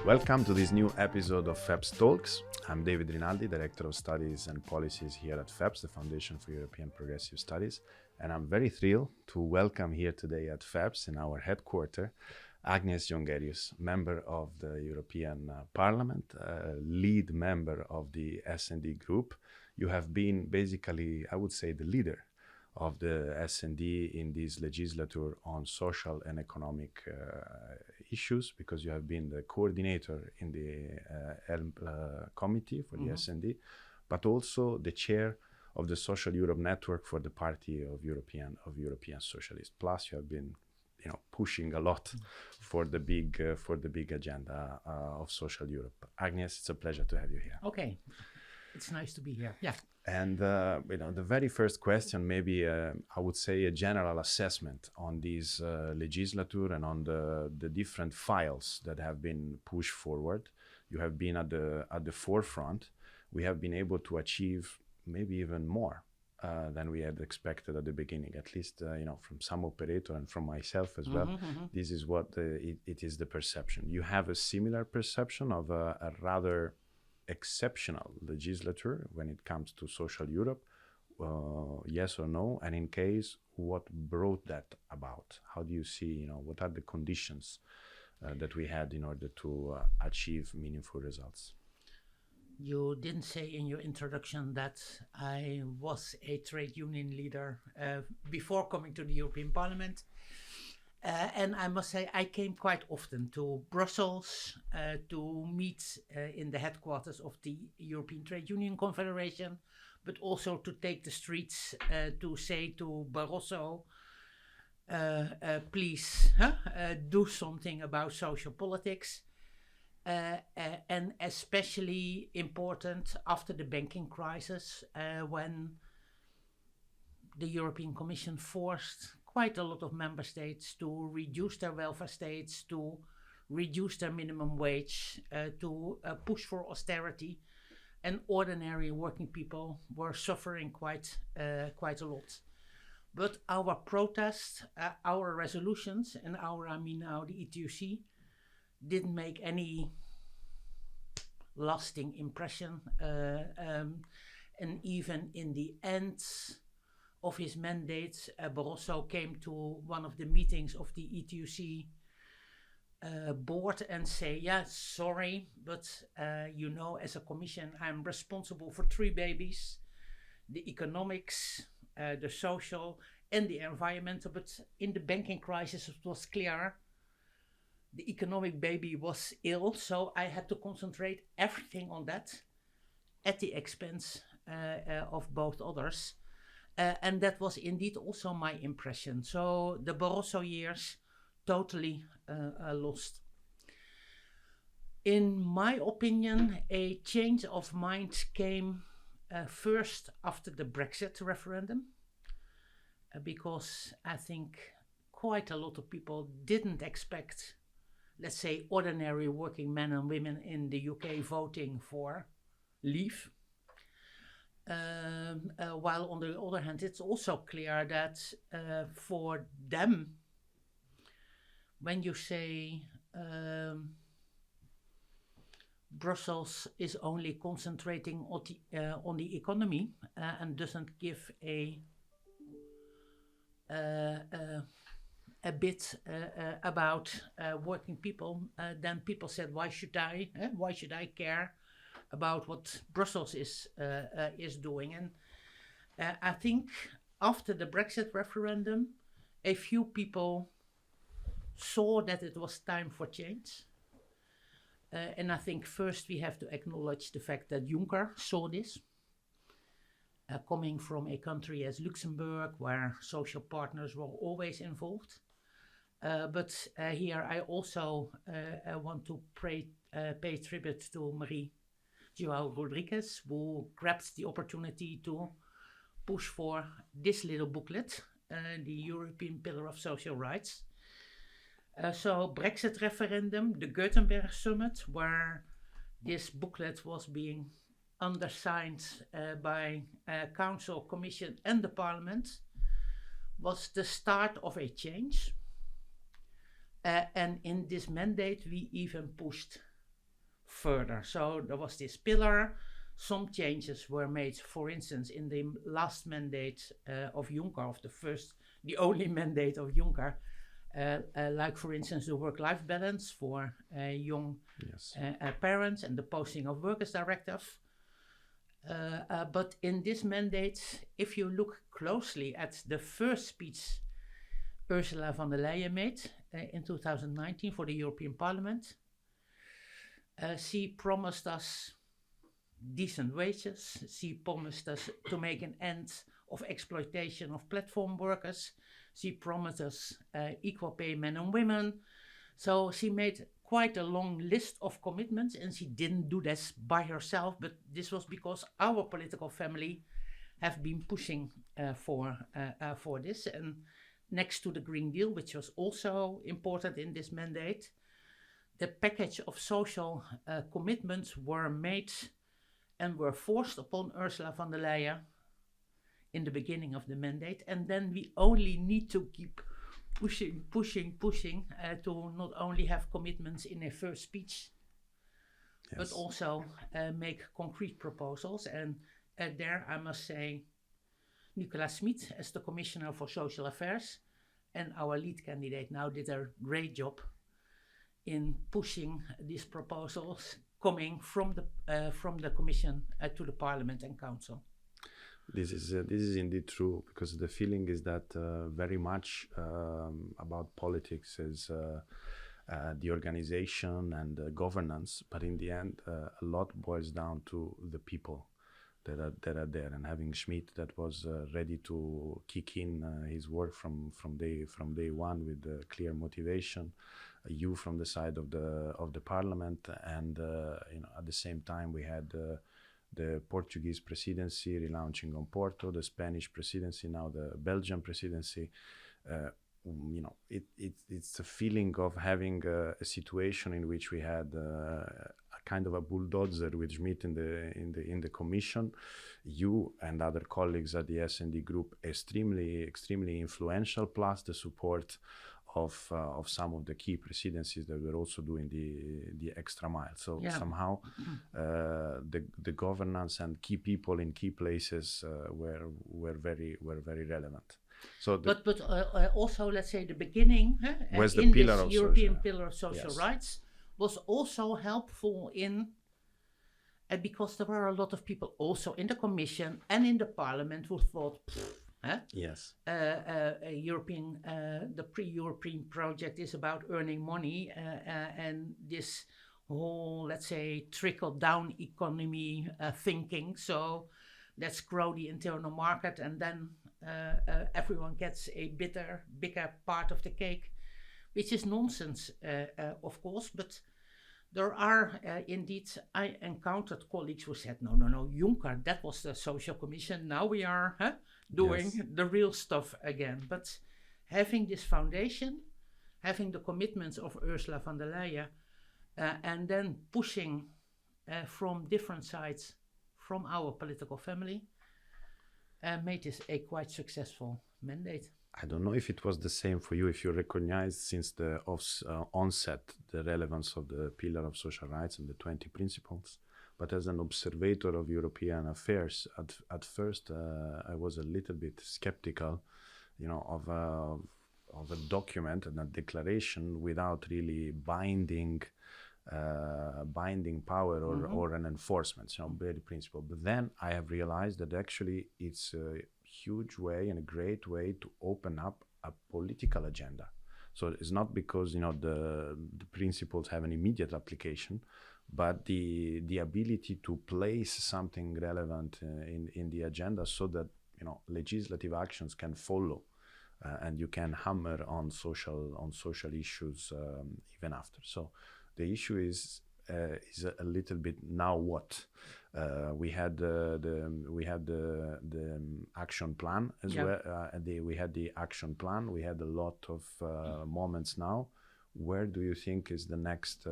Welcome to this new episode of FEPS Talks. I'm David Rinaldi, Director of Studies and Policies here at FEPS, the Foundation for European Progressive Studies. And I'm very thrilled to welcome here today at FEPS in our headquarters, Agnes Jongerius, member of the European Parliament, lead member of the S&D Group. You have been basically, I would say, the leader of the S&D in this legislature on social and economic issues, because you have been the coordinator in the EMPL committee for the S&D, but also the chair of the Social Europe Network for the Party of European Socialists. Plus, you have been, pushing a lot for the big agenda of Social Europe. Agnes, it's a pleasure to have you here. Okay, it's nice to be here. Yeah. And the very first question, maybe I would say a general assessment on this legislature and on the different files that have been pushed forward. You have been at the forefront. We have been able to achieve maybe even more than we had expected at the beginning, at least from some operator and from myself as well. This is what it is the perception. You have a similar perception of a rather exceptional legislature when it comes to Social Europe, yes or no? And in case, what brought that about? How do you see, what are the conditions that we had in order to achieve meaningful results? You didn't say in your introduction that I was a trade union leader before coming to the European Parliament. And I must say, I came quite often to Brussels to meet in the headquarters of the European Trade Union Confederation, but also to take the streets to say to Barroso, please do something about social politics. And especially important after the banking crisis, when the European Commission forced quite a lot of member states to reduce their welfare states, to reduce their minimum wage, to push for austerity, and ordinary working people were suffering quite a lot. But our protests, our resolutions, and now the ETUC, didn't make any lasting impression, and even in the end of his mandate, Barroso came to one of the meetings of the ETUC board and say, yeah, sorry, but as a commission, I'm responsible for 3 babies, the economics, the social, and the environmental. But in the banking crisis, it was clear the economic baby was ill, so I had to concentrate everything on that at the expense of both others. And that was indeed also my impression. So the Barroso years totally lost. In my opinion, a change of mind came first after the Brexit referendum, because I think quite a lot of people didn't expect, let's say, ordinary working men and women in the UK voting for leave. While on the other hand, it's also clear that for them, when you say Brussels is only concentrating on the economy and doesn't give a bit about working people, then people said, why should I care about what Brussels is doing? And I think after the Brexit referendum, a few people saw that it was time for change. And I think first we have to acknowledge the fact that Juncker saw this, coming from a country as Luxembourg, where social partners were always involved. But here I also want to pay tribute to Marie João Rodrigues, who grabbed the opportunity to push for this little booklet, the European Pillar of Social Rights. So Brexit referendum, the Gothenburg summit, where this booklet was being undersigned by Council, Commission and the Parliament, was the start of a change. And in this mandate we even pushed further. So there was this pillar. Some changes were made, for instance, in the last mandate of Juncker, the only mandate of Juncker, like, for instance, the work-life balance for young parents and the posting of workers directive. But in this mandate, if you look closely at the first speech Ursula von der Leyen made in 2019 for the European Parliament, she promised us decent wages. She promised us to make an end of exploitation of platform workers. She promised us equal pay, men and women. So she made quite a long list of commitments, and she didn't do this by herself, but this was because our political family have been pushing for this. And next to the Green Deal, which was also important in this mandate, the package of social commitments were made and were forced upon Ursula von der Leyen in the beginning of the mandate. And then we only need to keep pushing to not only have commitments in a first speech, but also make concrete proposals. And there I must say, Nicolas Schmit, as the Commissioner for Social Affairs, and our lead candidate now did a great job in pushing these proposals coming from the Commission to the Parliament and Council. This is indeed true, because the feeling is that very much about politics is the organization and governance, but in the end, a lot boils down to the people that are there. And having Schmit that was ready to kick in his work from day one with clear motivation, you from the side of the Parliament, and at the same time we had the Portuguese presidency relaunching on Porto, the Spanish presidency, now the Belgian presidency. It's a feeling of having a situation in which we had a kind of a bulldozer with Schmit in the Commission. You and other colleagues at the S&D Group extremely influential, plus the support of some of the key presidencies that were also doing the extra mile. So somehow the governance and key people in key places were very relevant. So but also, let's say, the beginning was the in pillar this of European social, pillar of social rights was also helpful in because there were a lot of people also in the Commission and in the Parliament who thought, the pre-European project is about earning money, and this whole, let's say, trickle-down economy thinking. So let's grow the internal market, and then everyone gets a bigger part of the cake, which is nonsense, of course. But there are indeed, I encountered colleagues who said, no, Juncker, that was the Social Commission. Now we are doing the real stuff again. But having this foundation, having the commitments of Ursula von der Leyen, and then pushing from different sides from our political family, made this a quite successful mandate. I don't know if it was the same for you, if you recognized since the onset the relevance of the pillar of social rights and the 20 principles. But as an observator of European affairs, at first I was a little bit skeptical, of a document and a declaration without really binding power or an enforcement, very principle. But then I have realized that actually it's a huge way and a great way to open up a political agenda. So it's not because the principles have an immediate application, but the ability to place something relevant in the agenda, so that legislative actions can follow, and you can hammer on social issues even after. So the issue is a little bit now what we had the action plan as well. We had the action plan. We had a lot of moments now. Where do you think is the next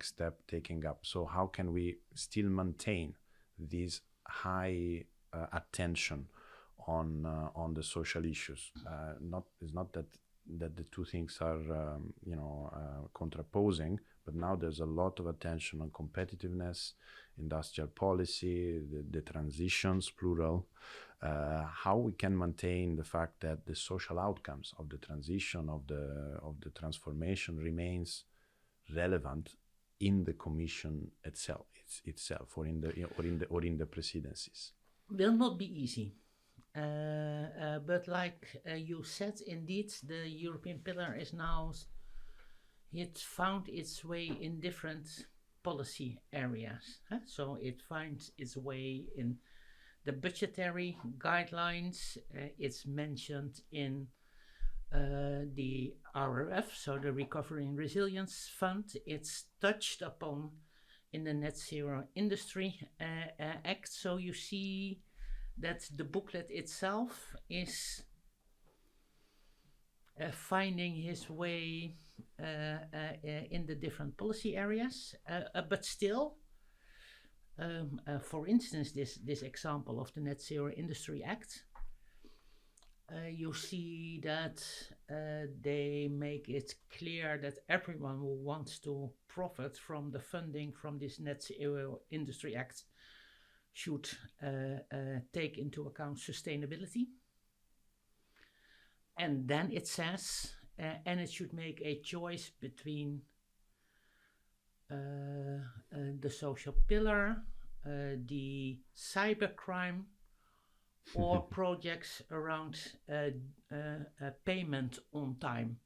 step taking up? So how can we still maintain this high attention on the social issues? It's not that that the two things are contraposing, but now there's a lot of attention on competitiveness, industrial policy, the transitions, plural, how we can maintain the fact that the social outcomes of the transition, of the transformation remains relevant in the Commission itself, or in the presidencies. Will not be easy. But like you said, indeed, the European pillar is now, it found its way in different policy areas. So it finds its way in the budgetary guidelines. It's mentioned in the RRF, so the Recovery and Resilience Fund. It's touched upon in the Net Zero Industry Act. So you see that the booklet itself is finding his way in the different policy areas, but still, for instance, this example of the Net Zero Industry Act, you see that they make it clear that everyone who wants to profit from the funding from this Net Zero Industry Act should take into account sustainability. And then it says, and it should make a choice between the social pillar, the cybercrime, or projects around payment on time.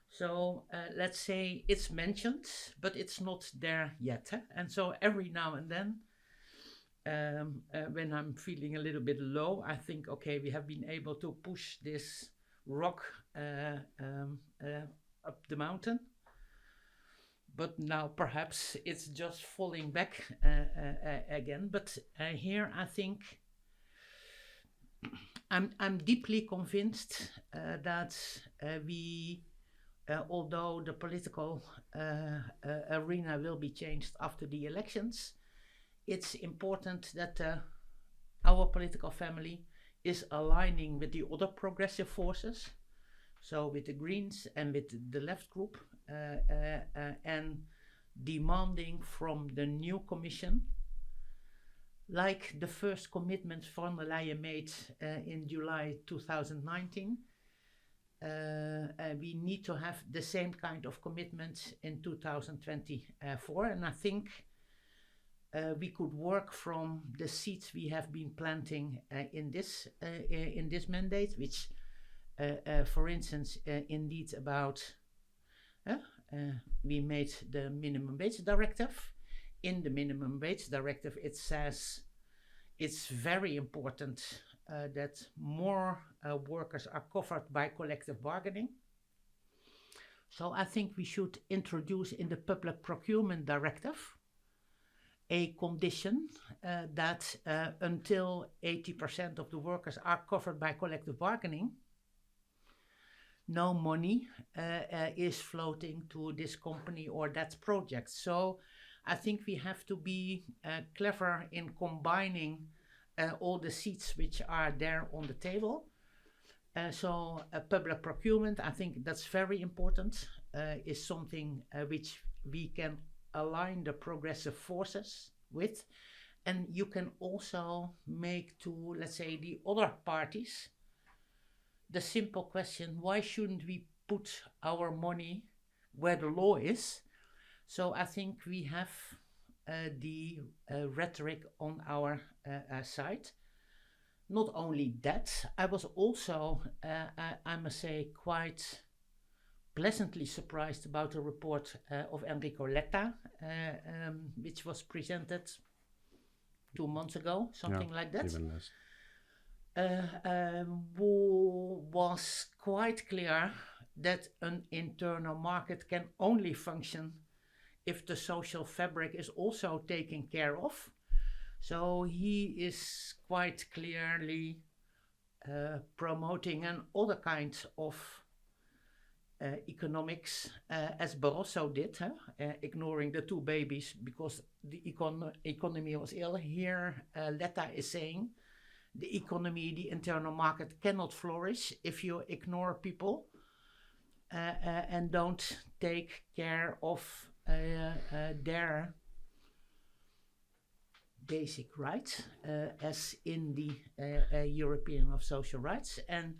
So let's say it's mentioned, but it's not there yet. And so every now and then, when I'm feeling a little bit low, I think, okay, we have been able to push this rock up the mountain, but now perhaps it's just falling back again. But here I think I'm deeply convinced that we, although the political arena will be changed after the elections, it's important that our political family is aligning with the other progressive forces, so with the Greens and with the left group, and demanding from the new Commission, like the first commitment von der Leyen made in July 2019, we need to have the same kind of commitment in 2024, and I think we could work from the seeds we have been planting in this mandate, which, for instance, indeed about we made the minimum wage directive. In the minimum wage directive, it says it's very important that more workers are covered by collective bargaining. So I think we should introduce in the public procurement directive a condition that until 80% of the workers are covered by collective bargaining, no money is floating to this company or that project. So I think we have to be clever in combining all the seats which are there on the table. So public procurement, I think that's very important, is something which we can align the progressive forces with. And you can also make to, let's say, the other parties the simple question, why shouldn't we put our money where the law is? So I think we have the rhetoric on our side. Not only that, I was also, I must say, quite pleasantly surprised about the report of Enrico Letta, which was presented 2 months ago, something like that. Even less. Who was quite clear that an internal market can only function if the social fabric is also taken care of. So he is quite clearly promoting another kind of economics, as Barroso did, ignoring the 2 babies because the economy was ill. Here, Letta is saying the economy, the internal market cannot flourish if you ignore people. and don't take care of their basic rights, as in the European of Social Rights. And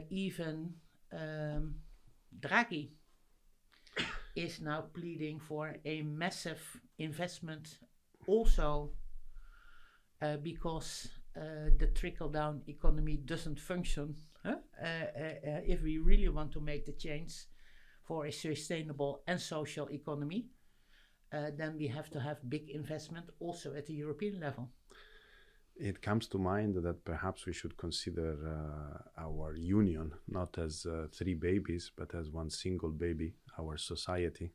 even Draghi is now pleading for a massive investment also because the trickle-down economy doesn't function. If we really want to make the change for a sustainable and social economy, then we have to have big investment also at the European level. It comes to mind that perhaps we should consider our union not as 3 babies, but as one single baby, our society,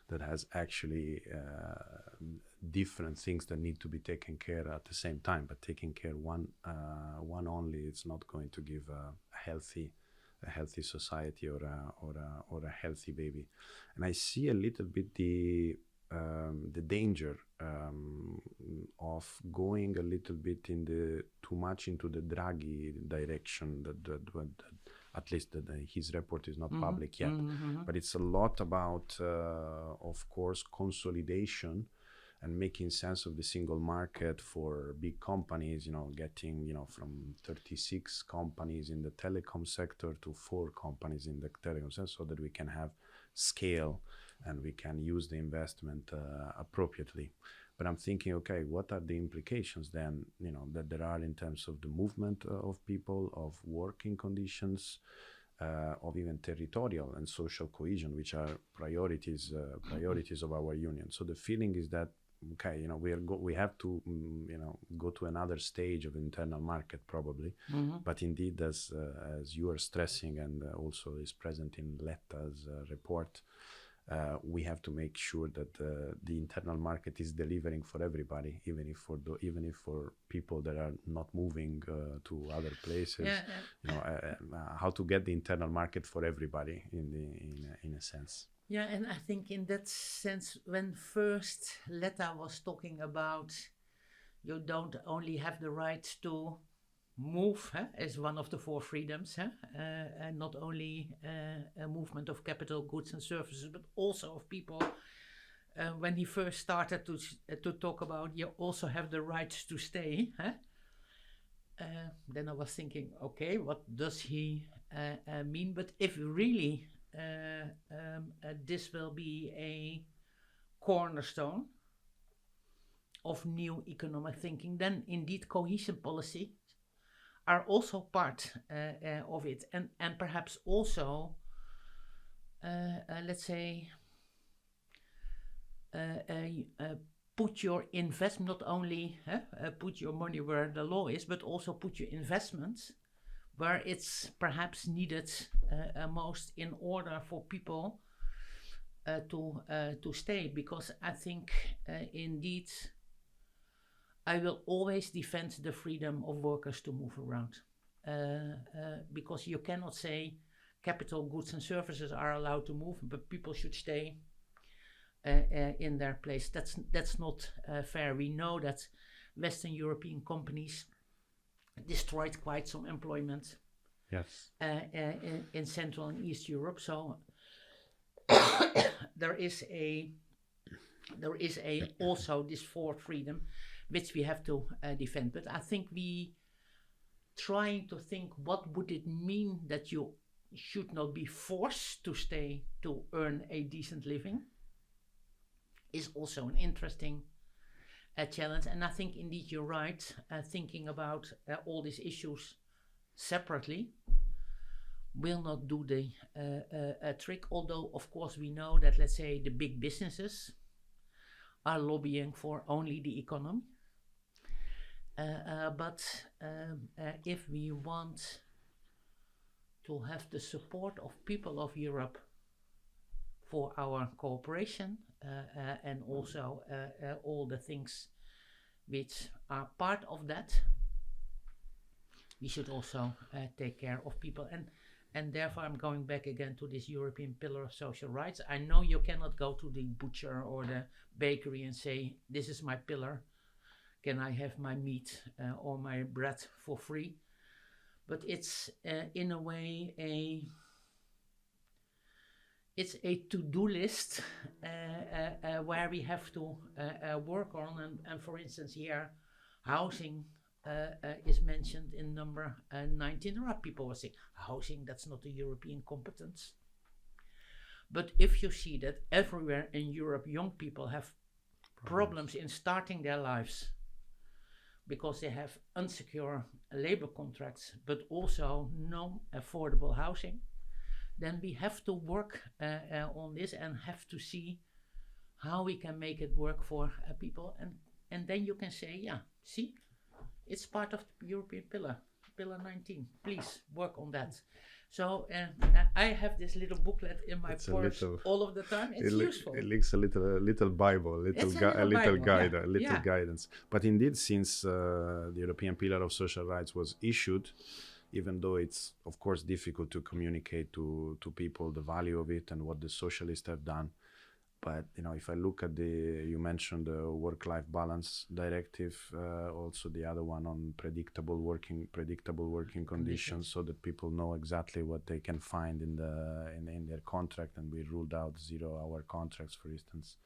that has actually different things that need to be taken care at the same time. But taking care one only, it's not going to give a healthy society or a healthy baby. And I see a little bit the danger of going a little bit too much into the Draghi direction. That at least his report is not public yet, but it's a lot about, of course, consolidation and making sense of the single market for big companies. Getting from 36 companies in the telecom sector to 4 companies in the telecom sector, so that we can have scale and we can use the investment appropriately. But I'm thinking, okay, what are the implications then, that there are in terms of the movement of people, of working conditions, of even territorial and social cohesion, which are priorities of our union. So the feeling is that, okay, we have to, go to another stage of internal market probably. But indeed, as you are stressing, and also is present in Letta's report, we have to make sure that the internal market is delivering for everybody, even if for people that are not moving to other places. How to get the internal market for everybody in a sense. Yeah, and I think in that sense, when first Letta was talking about you don't only have the right to move as one of the 4 freedoms, and not only a movement of capital, goods and services, but also of people. When he first started to talk about you also have the right to stay, then I was thinking, okay, what does he mean? But if really this will be a cornerstone of new economic thinking, then indeed cohesion policy are also part of it, and perhaps also, let's say, put your investment, not only put your money where the law is, but also put your investments where it's perhaps needed most in order for people to stay. Because I think indeed I will always defend the freedom of workers to move around, because you cannot say capital, goods and services are allowed to move, but people should stay in their place. That's not fair. We know that Western European companies destroyed quite some employment. Yes. In Central and East Europe. So there is also this 4th freedom, which we have to defend. But I think we trying to think what would it mean that you should not be forced to stay to earn a decent living is also an interesting challenge. And I think indeed you're right, thinking about all these issues separately will not do the trick. Although of course we know that, let's say, the big businesses are lobbying for only the economy. But if we want to have the support of people of Europe for our cooperation and also all the things which are part of that, we should also take care of people. And therefore I'm going back again to this European Pillar of Social Rights. I know you cannot go to the butcher or the bakery and say, this is my pillar, can I have my meat or my bread for free? But it's in a way it's a to-do list where we have to work on, and for instance here, housing is mentioned in number 19. There are people who say, housing, that's not a European competence. But if you see that everywhere in Europe, young people have problems in starting their lives because they have insecure labor contracts, but also no affordable housing, then we have to work on this and have to see how we can make it work for people. And then you can say, yeah, see, it's part of the European Pillar 19. Please work on that. So I have this little booklet in my purse all of the time. It's useful. It looks a little Bible, a little guide, a little guidance. But indeed, since the European Pillar of Social Rights was issued, even though it's of course difficult to communicate to people the value of it and what the socialists have done, but if I look at you mentioned the work-life balance directive, also the other one on predictable working conditions, so that people know exactly what they can find in their contract, and we ruled out 0-hour contracts, for instance.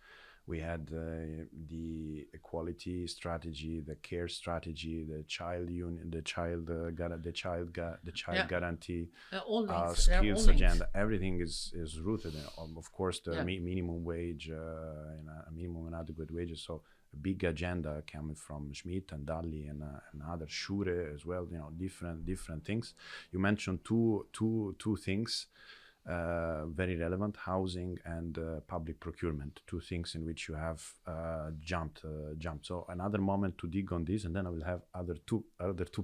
We had the equality strategy, the care strategy, the child union, the child guarantee, skills agenda. Everything is rooted in, of course, the minimum wage, minimum and adequate wages. So a big agenda coming from Schmit and Dalli and other Schure as well. Different things. You mentioned two things. Very relevant: housing and public procurement, two things in which you have jumped. So another moment to dig on this, and then I will have other two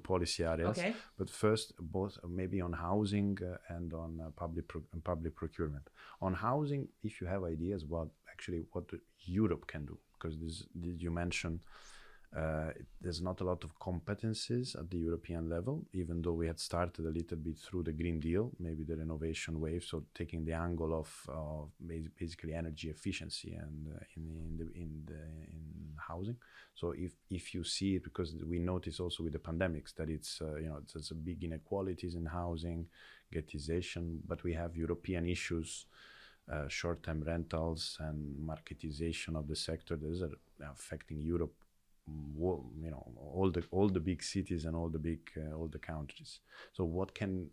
policy areas. Okay. But first, both maybe on housing and on public procurement. On housing, if you have ideas about actually what Europe can do, because you mentioned there's not a lot of competencies at the European level, even though we had started a little bit through the Green Deal, maybe the renovation wave, so taking the angle of basically energy efficiency and in housing. So if you see it, because we notice also with the pandemics that it's a big inequalities in housing, ghettization, but we have European issues, short-term rentals and marketization of the sector that are affecting Europe. All the big cities and all the countries. So what can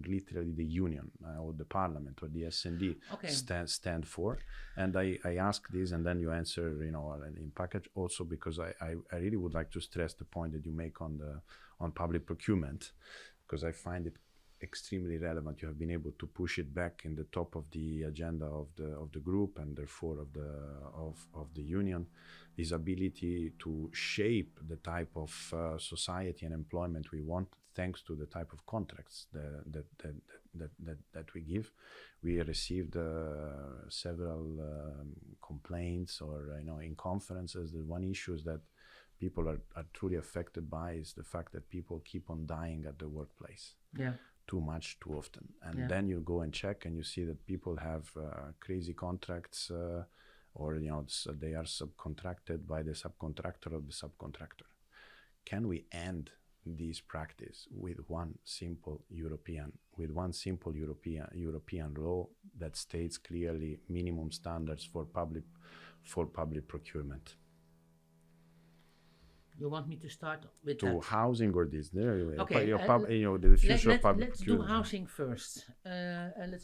literally the union or the parliament or the S&D stand for? And I ask this, and then you answer in package, also because I really would like to stress the point that you make on public procurement, because I find it extremely relevant. You have been able to push it back in the top of the agenda of the group, and therefore of the union. This ability to shape the type of society and employment we want, thanks to the type of contracts that we give. We received several complaints or in conferences. The one issue is that people are truly affected by is the fact that people keep on dying at the workplace. Yeah. Too much, too often. And then you go and check and you see that people have crazy contracts, or so they are subcontracted by the subcontractor of the subcontractor. Can we end this practice with one simple European law that states clearly minimum standards for public procurement? You want me to start with housing or this? Okay. The future of public let's do housing first. And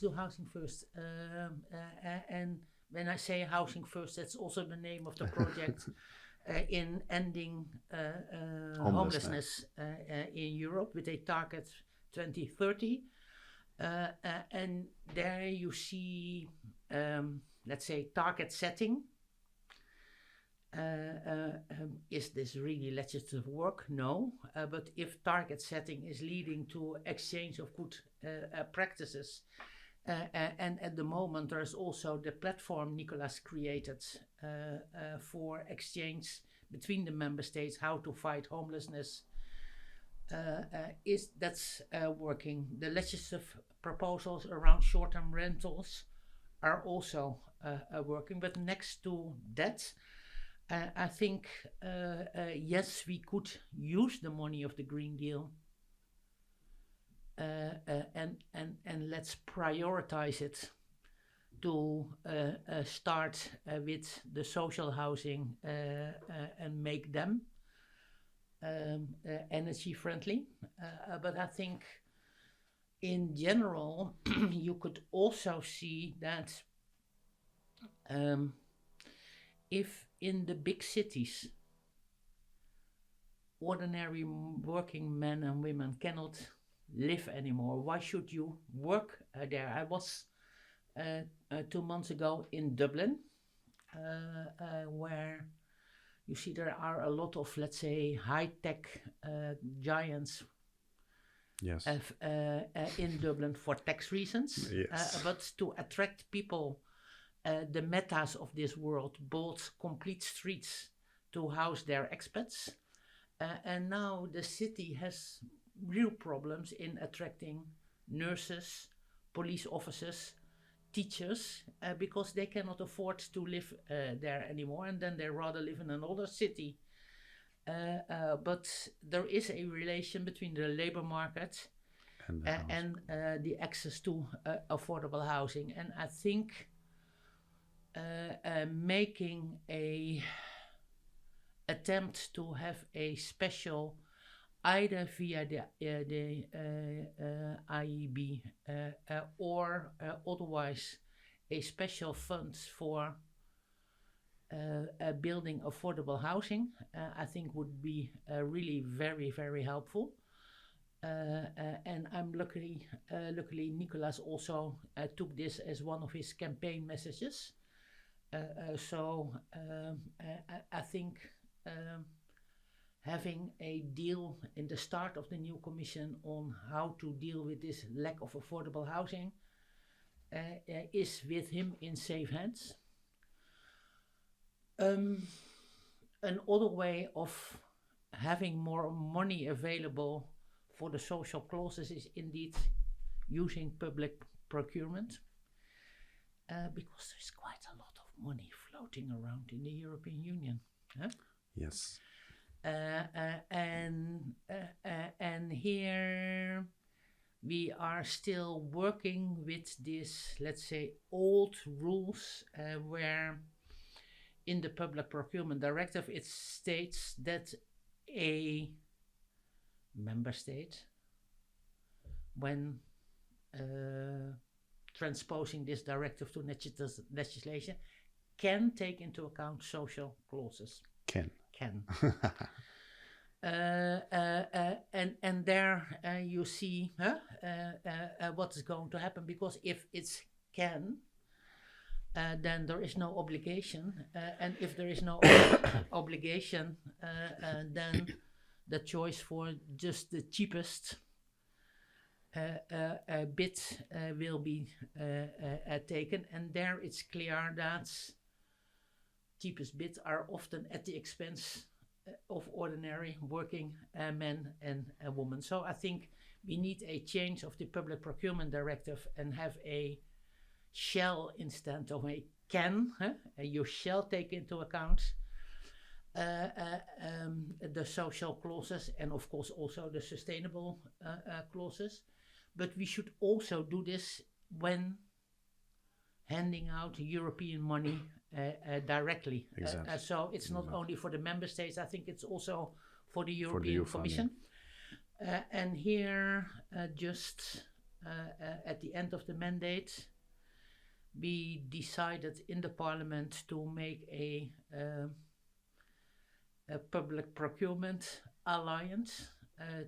when I say housing first, that's also the name of the project in ending homelessness in Europe with a target 2030. And there you see, let's say, target setting. Is this really legislative work? No. But if target setting is leading to exchange of good practices, and at the moment there's also the platform Nicolas created for exchange between the member states, how to fight homelessness, that's working. The legislative proposals around short-term rentals are also working. But next to that, I think, yes, we could use the money of the Green Deal and let's prioritize it to start with the social housing and make them energy friendly. But I think in general, you could also see that if in the big cities, ordinary working men and women cannot live anymore, why should you work there? I was 2 months ago in Dublin, where you see there are a lot of, let's say, high-tech giants Yes. in Dublin for tax reasons, Yes. but to attract people, the metas of this world bought complete streets to house their expats, and now the city has real problems in attracting nurses, police officers, teachers, because they cannot afford to live there anymore, and then they rather live in another city. But there is a relation between the labor market and the access to affordable housing. And I think making a attempt to have a special, either via the IEB or otherwise a special fund for building affordable housing, I think would be really very, very helpful. And I'm luckily Nicolas also took this as one of his campaign messages. So I think having a deal in the start of the new commission on how to deal with this lack of affordable housing is with him in safe hands. Another way of having more money available for the social clauses is indeed using public procurement, because there's quite a lot of money floating around in the European Union. Huh? Yes. And here we are still working with this, let's say, old rules where in the Public Procurement Directive it states that a member state, when transposing this directive to legislation, can take into account social clauses. Can. And there you see what is going to happen, because if it's can, then there is no obligation, and if there is no obligation, then the choice for just the cheapest bid will be taken, and there it's clear that cheapest bids are often at the expense of ordinary working men and women. So I think we need a change of the Public Procurement Directive and have a shall instead of a can. You shall take into account the social clauses and of course also the sustainable clauses. But we should also do this when handing out European money directly. Exactly. So it's not only for the member states, I think it's also for the European Commission. And here, just at the end of the mandate, we decided in the parliament to make a public procurement alliance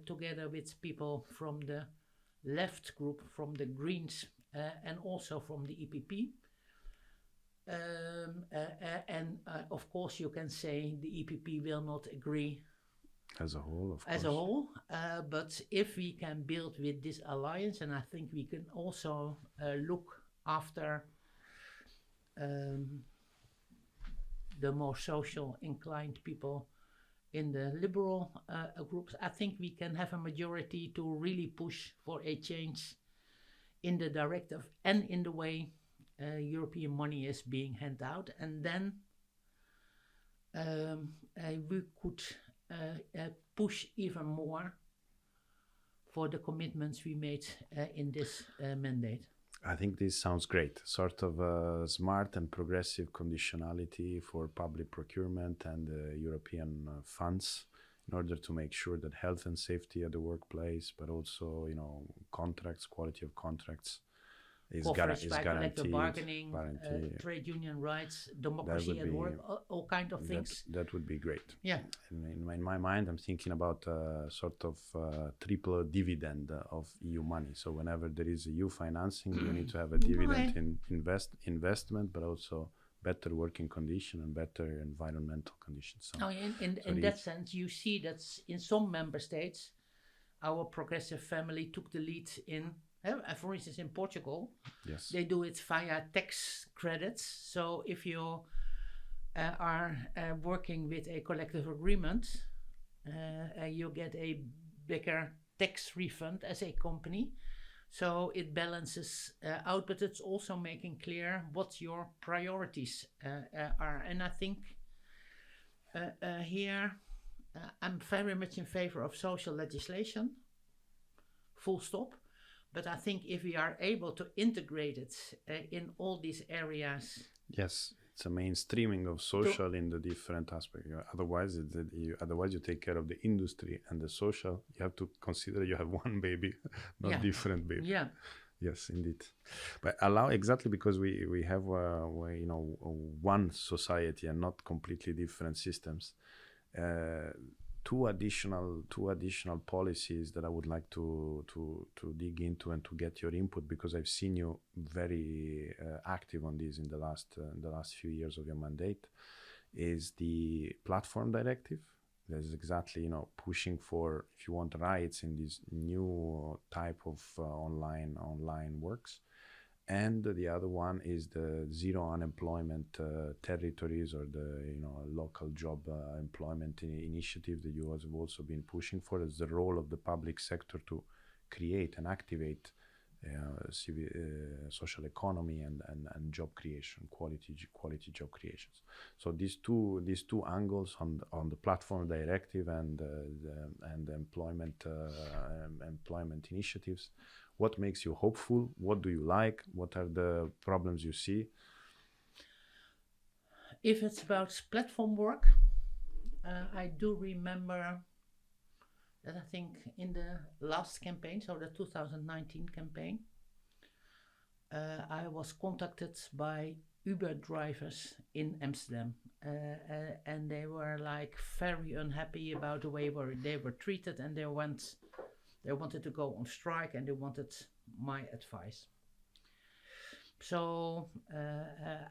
together with people from the left group, from the Greens, and also from the EPP. And of course you can say the EPP will not agree as a whole, of course. As a whole, but if we can build with this alliance, and I think we can also look after the more social inclined people in the liberal groups, I think we can have a majority to really push for a change in the directive and in the way European money is being handed out. And then we could push even more for the commitments we made in this mandate. I think this sounds great. Sort of a smart and progressive conditionality for public procurement and European funds in order to make sure that health and safety at the workplace, but also, contracts, quality of contracts is guaranteed. Collective bargaining, trade union rights, democracy at work, all kind of things. That would be great. Yeah. In my mind, I'm thinking about sort of triple dividend of EU money. So whenever there is EU financing, you need to have a dividend in investment, but also better working condition and better environmental conditions. So, in that sense, you see that in some member states, our progressive family took the lead in. For instance, in Portugal, yes, they do it via tax credits. So if you are working with a collective agreement, you get a bigger tax refund as a company. So it balances out, but it's also making clear what your priorities are. And I think here I'm very much in favor of social legislation, full stop. But I think if we are able to integrate it in all these areas. Yes, it's a mainstreaming of social in the different aspects. Otherwise you take care of the industry and the social. You have to consider you have one baby, not different baby. Yeah. Yes, indeed. But exactly because we have one society and not completely different systems. Two additional policies that I would like to dig into and to get your input, because I've seen you very active on this in the last few years of your mandate, is the platform directive. That is exactly pushing for, if you want, rights in this new type of online works. And the other one is the zero unemployment territories, or the local job employment initiative that you have also been pushing for. It's the role of the public sector to create and activate social economy and job creation, quality job creations. So these two angles on the platform directive and the employment initiatives. What makes you hopeful? What do you like? What are the problems you see? If it's about platform work, I do remember that I think in the last campaign, so the 2019 campaign, I was contacted by Uber drivers in Amsterdam, and they were like very unhappy about the way they were treated, and they wanted to go on strike, and they wanted my advice. So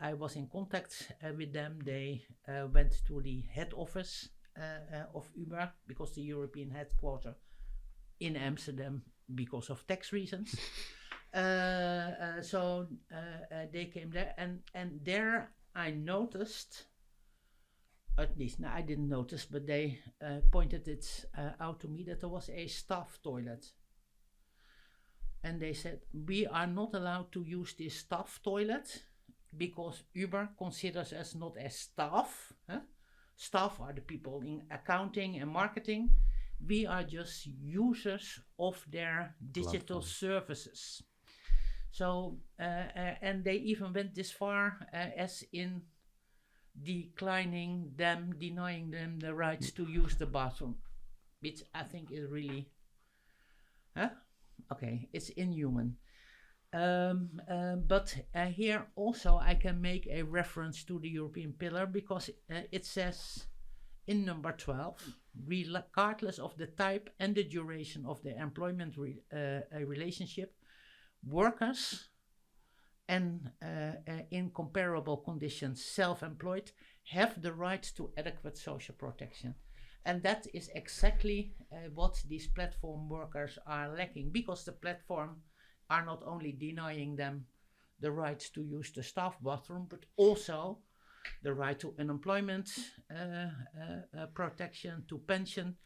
I was in contact with them. They went to the head office of Uber, because the European headquarters in Amsterdam, because of tax reasons. So they came there, and there I noticed, at least I didn't notice, but they pointed it out to me, that there was a staff toilet. And they said, we are not allowed to use this staff toilet because Uber considers us not as staff. Staff are the people in accounting and marketing. We are just users of their digital services. So, and they even went this far as in denying them the rights to use the bathroom, which I think is really, okay, it's inhuman. But here also I can make a reference to the European pillar, because it says in number 12, regardless of the type and the duration of the employment relationship, workers and in comparable conditions self-employed have the right to adequate social protection. And that is exactly what these platform workers are lacking, because the platform are not only denying them the right to use the staff bathroom, but also the right to unemployment protection, to pension,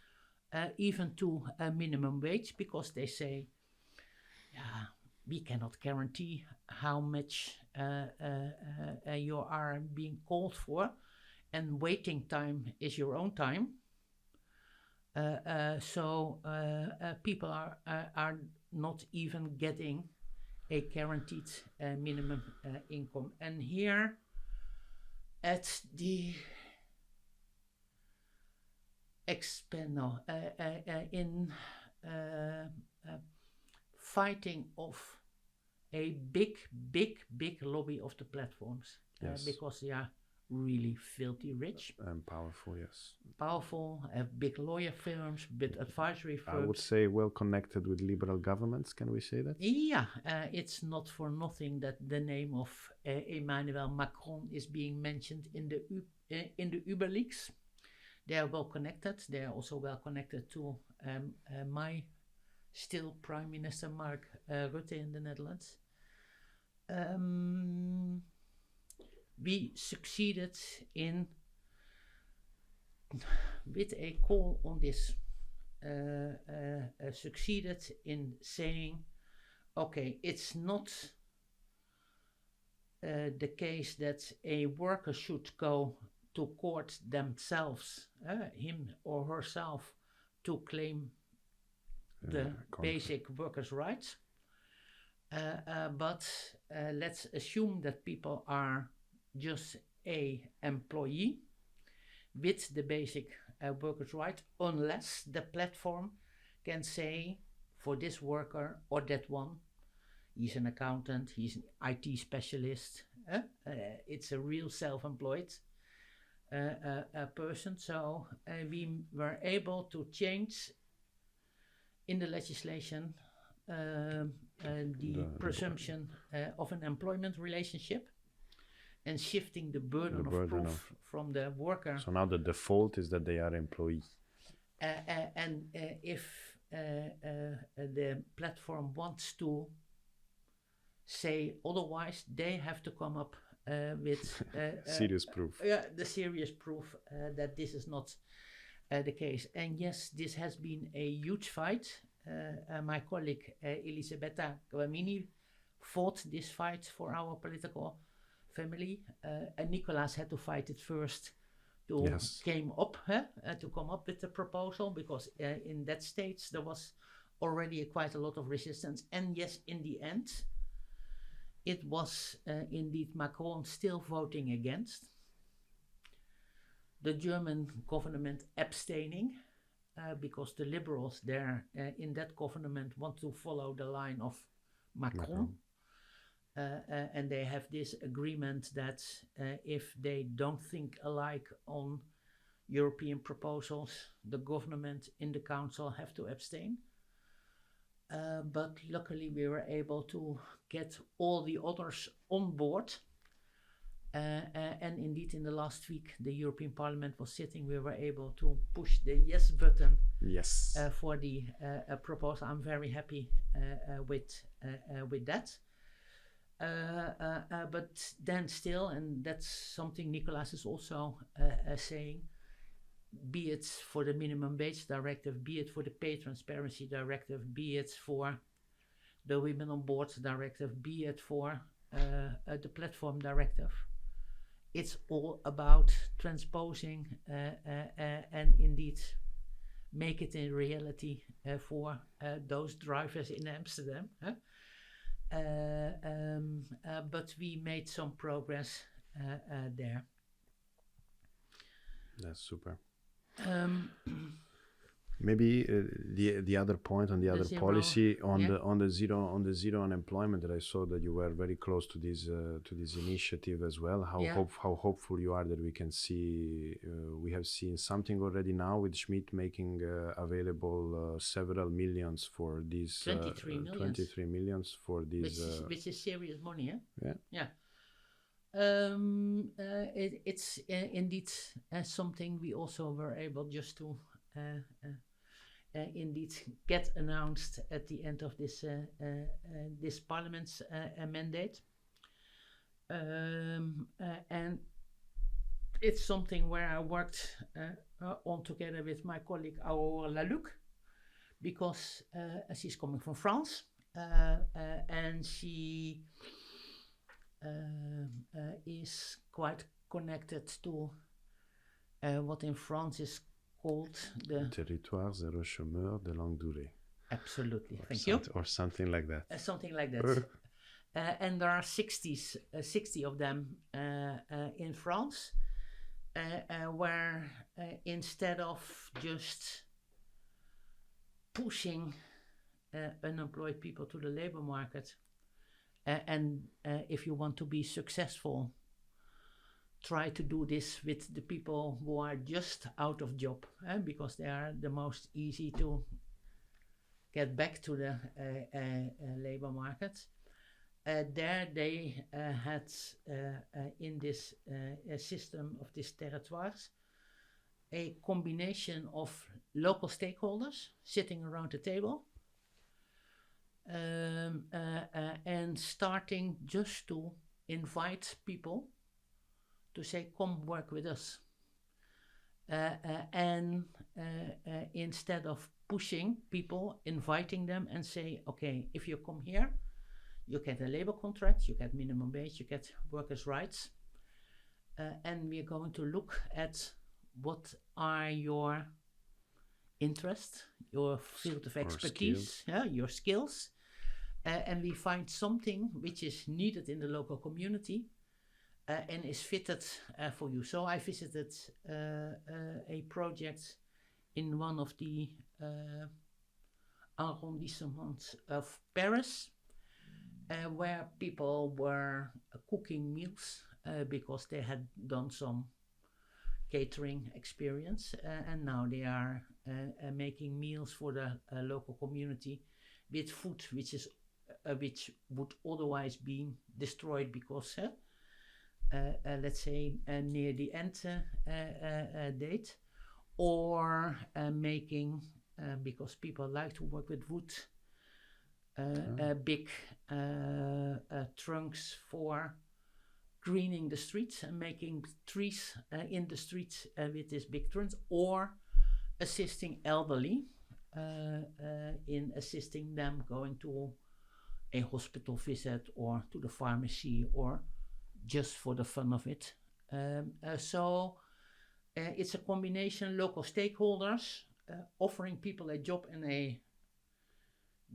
even to a minimum wage, because they say, we cannot guarantee how much you are being called for, and waiting time is your own time. So people are not even getting a guaranteed minimum income. And here at the in fighting of a big lobby of the platforms, Yes. because they are really filthy rich. And powerful, yes. Powerful, have big lawyer firms, big advisory firms. I would say well connected with liberal governments, can we say that? Yeah, it's not for nothing that the name of Emmanuel Macron is being mentioned in the Uber leaks. They are well connected. They are also well connected to my still Prime Minister Mark Rutte in the Netherlands. We succeeded in, with a call on this, succeeded in saying, okay, it's not the case that a worker should go to court themselves, him or herself, to claim the basic workers' rights. But let's assume that people are just a employee with the basic workers' right, unless the platform can say for this worker or that one, he's an accountant, he's an IT specialist, it's a real self-employed person. So we were able to change in the legislation the presumption of an employment relationship, and shifting the burden of proof from the worker. So now the default is that they are employees. And if the platform wants to say otherwise, they have to come up with serious proof. The serious proof that this is not the case. And yes, this has been a huge fight. My colleague Elisabetta Guamini fought this fight for our political family. And Nicolas had to fight it first to come up with the proposal, because in that stage there was already quite a lot of resistance. And yes, in the end, it was indeed Macron still voting against, the German government abstaining, because the liberals there in that government want to follow the line of Macron. And they have this agreement that if they don't think alike on European proposals, the government in the council have to abstain. But luckily we were able to get all the others on board. And indeed in the last week the European Parliament was sitting, we were able to push the yes button for the proposal. I'm very happy with that. But then still, and that's something Nicolas is also saying, be it for the minimum wage directive, be it for the pay transparency directive, be it for the women on board directive, be it for the platform directive. It's all about transposing and indeed make it a reality for those drivers in Amsterdam. But we made some progress there. That's super. Maybe the other point on the other policy on the zero unemployment, that I saw that you were very close to this initiative as well. How hopeful you are that we can see we have seen something already now with Schmit making available several millions for these 23 millions for these, which is serious money. Yeah. It's indeed something we also were able just to indeed get announced at the end of this Parliament's mandate. And it's something where I worked on together with my colleague Aurore Laluc, because she's coming from France, and she is quite connected to what in France is called the Territoire zéro chômeur de longue durée. Absolutely, thank you. Or something like that. Something like that. And there are 60 of them in France, where instead of just pushing unemployed people to the labor market, and if you want to be successful, try to do this with the people who are just out of job, because they are the most easy to get back to the labor market. There they had in this system of these territoires a combination of local stakeholders sitting around the table and starting just to invite people to say, come work with us. And instead of pushing people, inviting them and say, okay, if you come here, you get a labor contract, you get minimum wage, you get workers' rights. And we're going to look at what are your interests, your field of expertise, your skills. And we find something which is needed in the local community and is fitted for you. So I visited a project in one of the arrondissements of Paris, where people were cooking meals because they had done some catering experience, and now they are making meals for the local community with food which would otherwise be destroyed because let's say near the end date, or making because people like to work with wood, big trunks for greening the streets and making trees in the streets with these big trunks, or assisting elderly in assisting them going to a hospital visit or to the pharmacy or just for the fun of it. So it's a combination, local stakeholders offering people a job and a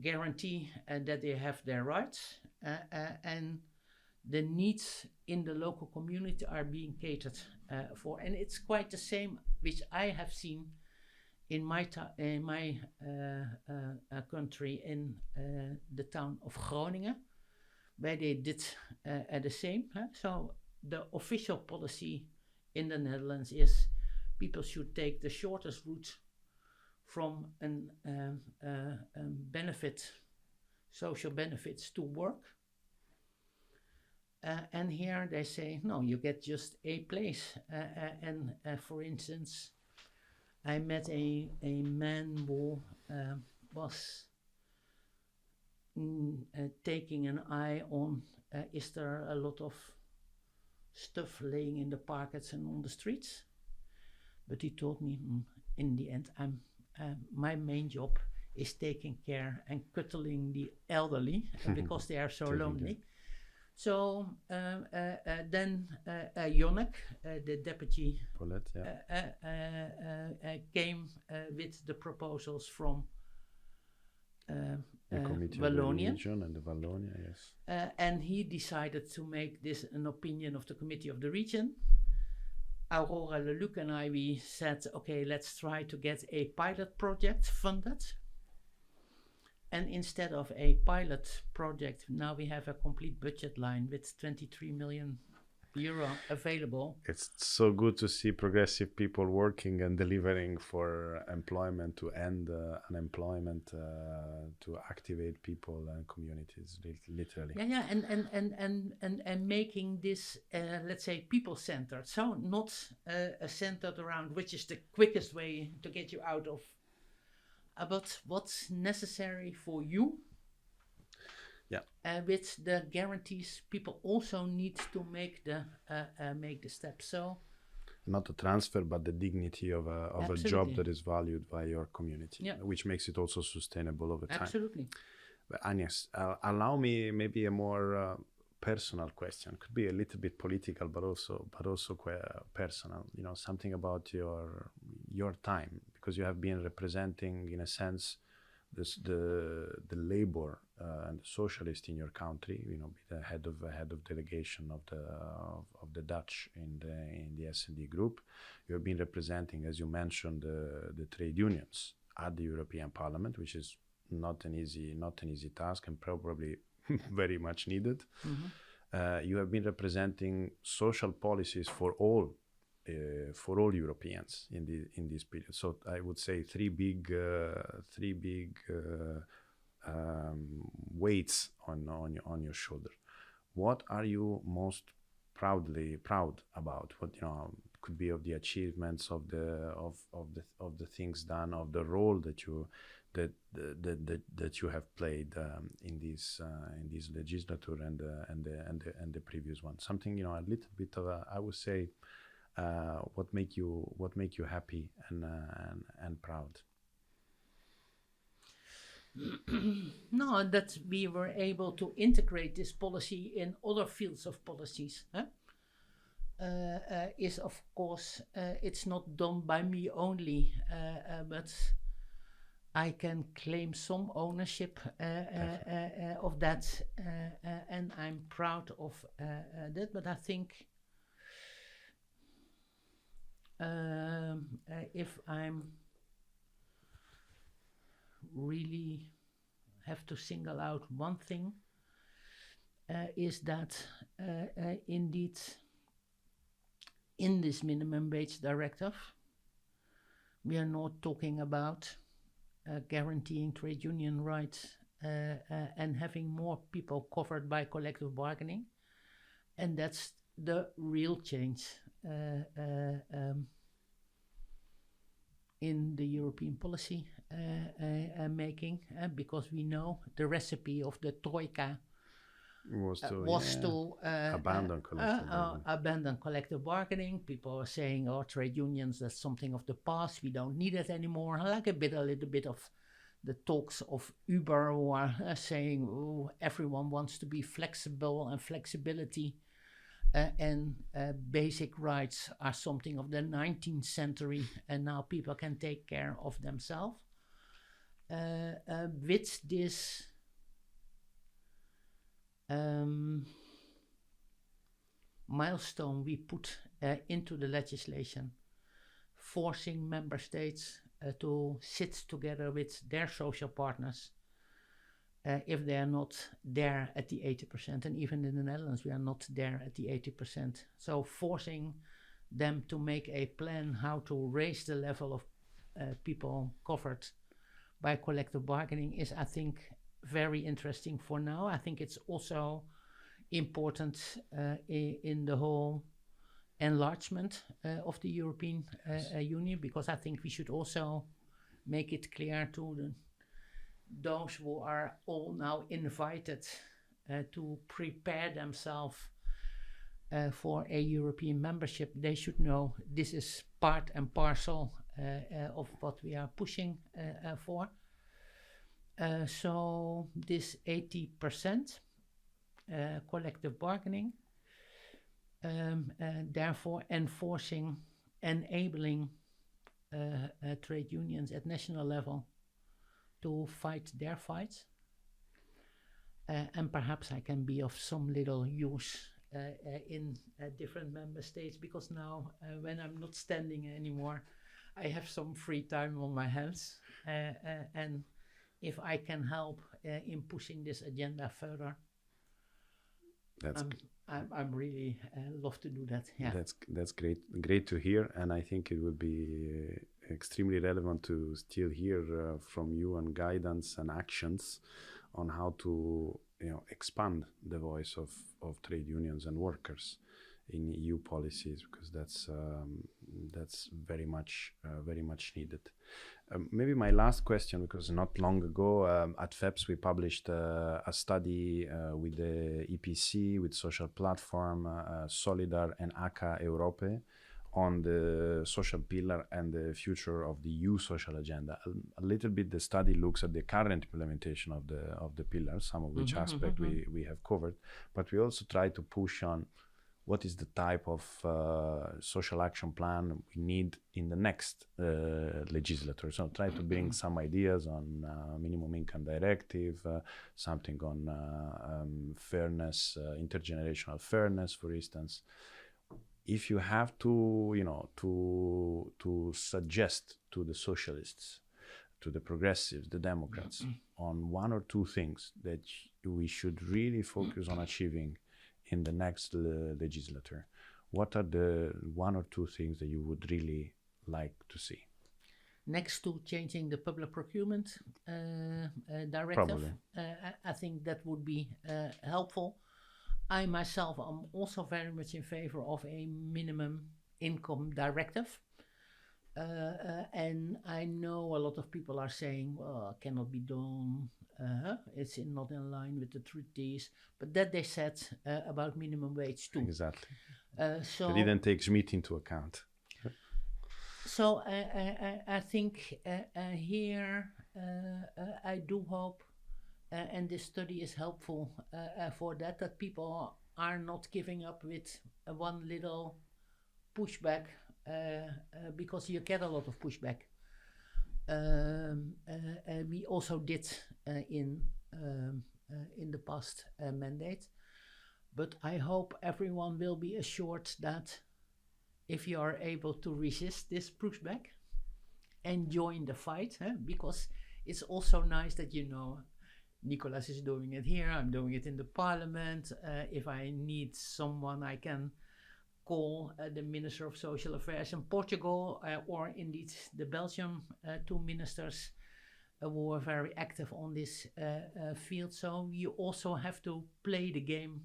guarantee that they have their rights, and the needs in the local community are being catered for. And it's quite the same which I have seen in my country, in the town of Groningen, where they did the same. So the official policy in the Netherlands is people should take the shortest route from social benefits to work. And here they say, no, you get just a place. And for instance, I met a man who was taking an eye on, is there a lot of stuff laying in the pockets and on the streets? But he told me, in the end, my main job is taking care and cuddling the elderly because they are so lonely. So then Jonnek, the deputy, came with the proposals from the Committee Wallonia. of the Region and the Wallonia, yes. And he decided to make this an opinion of the Committee of the Region. Aurora Leluc and I, we said, okay, let's try to get a pilot project funded. And instead of a pilot project, now we have a complete budget line with 23 million euro available. It's so good to see progressive people working and delivering for employment, to end unemployment, to activate people and communities, literally. Yeah, and making this, let's say, people-centered. So not centered around which is the quickest way to get you out of, but what's necessary for you. Yeah. With the guarantees, people also need to make the steps. So not the transfer, but the dignity of a job that is valued by your community, which makes it also sustainable over time. Absolutely. But Agnes, allow me maybe a more personal question. Could be a little bit political, but also personal. You know, something about your time, because you have been representing, in a sense, the labor and the socialist in your country. You know, be the head of delegation of the Dutch in the S&D Group. You have been representing, as you mentioned, the trade unions at the European Parliament, which is not an easy task, and probably very much needed. You have been representing social policies for all Europeans in this period. So I would say three big weights on your shoulder. What are you most proud about? What, you know, could be of the achievements of the things done, of the role that you have played in this legislature and the previous one. Something, you know, a little bit of I would say, what make you happy and proud. No, that we were able to integrate this policy in other fields of policies. Is of course, it's not done by me only, but I can claim some ownership of that, and I'm proud of that. But I think if I'm really have to single out one thing, is that indeed in this minimum wage directive, we are not talking about guaranteeing trade union rights and having more people covered by collective bargaining. And that's the real change in the European policy making, because we know the recipe of the Troika was to abandon collective bargaining. People are saying, "Oh, trade unions, that's something of the past. We don't need it anymore." I like a little bit of the talks of Uber, who are saying, "Oh, everyone wants to be flexible, and flexibility and basic rights are something of the 19th century, and now people can take care of themselves." With this milestone we put into the legislation, forcing member states to sit together with their social partners if they are not there at the 80%. And even in the Netherlands, we are not there at the 80%. So forcing them to make a plan how to raise the level of people covered by collective bargaining is, I think, very interesting for now. I think it's also important in the whole enlargement of the European Union, because I think we should also make it clear to those who are all now invited to prepare themselves for a European membership. They should know this is part and parcel of what we are pushing for. So this 80% collective bargaining, therefore enabling trade unions at national level to fight their fights. And perhaps I can be of some little use in different member states, because now when I'm not standing anymore, I have some free time on my hands. And if I can help in pushing this agenda further, I'm really love to do that. Yeah, that's great to hear, and I think it would be extremely relevant to still hear from you on guidance and actions on how to, you know, expand the voice of trade unions and workers in EU policies, because that's very much needed. Maybe my last question, because not long ago at FEPS we published a study with the EPC, with Social Platform, Solidar and ACA Europe on the social pillar and the future of the EU social agenda. A little bit the study looks at the current implementation of the pillars, some of which aspect we have covered, but we also try to push on what is the type of social action plan we need in the next legislature. So try to bring some ideas on minimum income directive, something on fairness, intergenerational fairness, for instance. If you have to, to suggest to the socialists, to the progressives, the Democrats, on one or two things that we should really focus on achieving in the next legislature, what are the one or two things that you would really like to see? Next to changing the public procurement directive, I think that would be helpful. I myself am also very much in favor of a minimum income directive. And I know a lot of people are saying, well, it cannot be done. It's not in line with the treaties. But that they said about minimum wage too. Exactly. So they didn't take Schmit into account. So I think here I do hope, and this study is helpful for that people are not giving up with one little pushback, because you get a lot of pushback. We also did in the past mandate, but I hope everyone will be assured that if you are able to resist this pushback and join the fight, because it's also nice that Nicolas is doing it here, I'm doing it in the parliament. If I need someone, I can call the Minister of Social Affairs in Portugal, or indeed the Belgium two ministers who are very active on this field. So you also have to play the game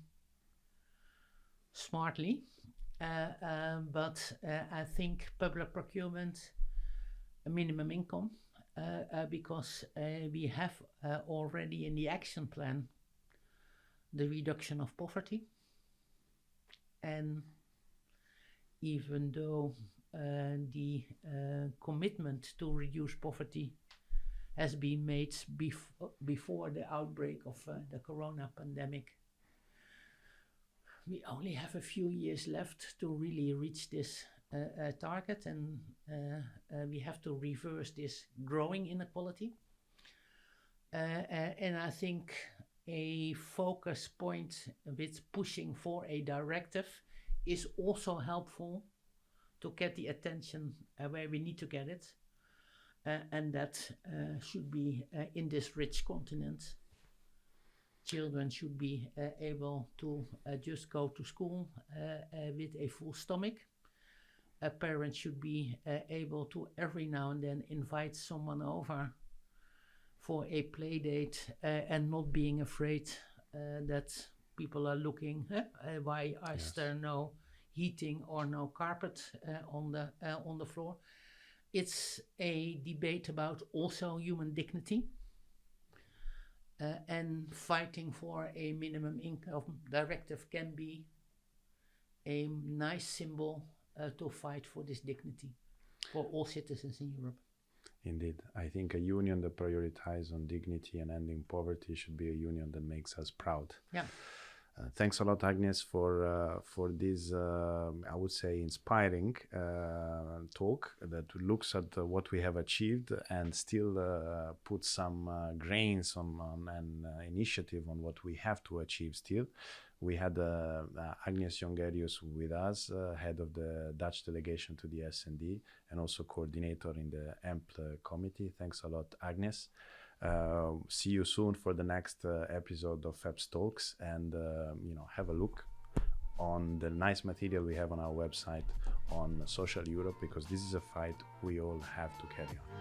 smartly. But I think public procurement, a minimum income, because we have already in the action plan the reduction of poverty. And even though the commitment to reduce poverty has been made before the outbreak of the corona pandemic, we only have a few years left to really reach this target, and we have to reverse this growing inequality. And I think a focus point with pushing for a directive is also helpful to get the attention where we need to get it. And that should be in this rich continent. Children should be able to just go to school with a full stomach. Parents should be able to every now and then invite someone over for a play date and not being afraid that people are looking, why is there no heating or no carpet on the floor? It's a debate about also human dignity. And fighting for a minimum income directive can be a nice symbol to fight for this dignity for all citizens in Europe. Indeed. I think a union that prioritizes on dignity and ending poverty should be a union that makes us proud. Yeah. Thanks a lot, Agnes, for this, I would say, inspiring talk that looks at what we have achieved and still put some grains on an initiative on what we have to achieve still. We had Agnes Jongerius with us, head of the Dutch Delegation to the S&D, and also coordinator in the EMPL committee. Thanks a lot, Agnes. See you soon for the next episode of FEPS Talks, and have a look on the nice material we have on our website on Social Europe, because this is a fight we all have to carry on.